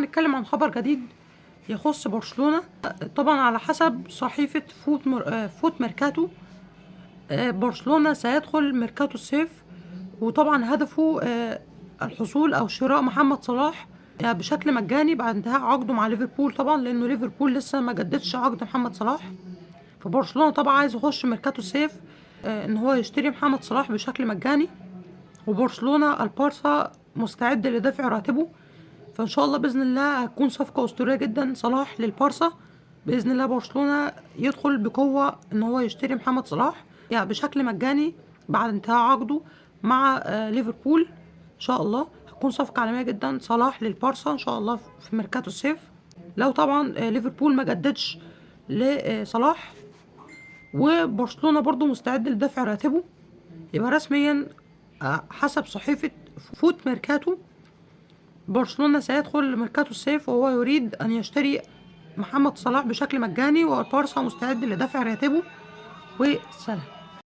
هنتكلم عن خبر جديد يخص برشلونة. طبعا على حسب صحيفة فوت ميركاتو، برشلونة سيدخل ميركاتو الصيف، وطبعا هدفه الحصول او شراء محمد صلاح بشكل مجاني بعد انتهاء عقده مع ليفربول، طبعا لانه ليفربول لسه ما جددش عقد محمد صلاح. فبرشلونة طبعا عايز يخش ميركاتو الصيف ان هو يشتري محمد صلاح بشكل مجاني، وبرشلونة البارسا مستعد لدفع راتبه. فان شاء الله باذن الله هتكون صفقه اسطوريه جدا صلاح للبارسا. باذن الله برشلونه يدخل بقوه ان هو يشتري محمد صلاح يعني بشكل مجاني بعد انتهاء عقده مع ليفربول. ان شاء الله هتكون صفقه عالميه جدا صلاح للبارسا ان شاء الله في ميركاتو الصيف، لو طبعا ليفربول ما جددش لصلاح وبرشلونه برضو مستعد لدفع راتبه. يبقى رسميا حسب صحيفه فوت ميركاتو برشلونة سيدخل ميركاتو الصيف وهو يريد أن يشتري محمد صلاح بشكل مجاني، والبارسا مستعد لدفع راتبه. وسلام.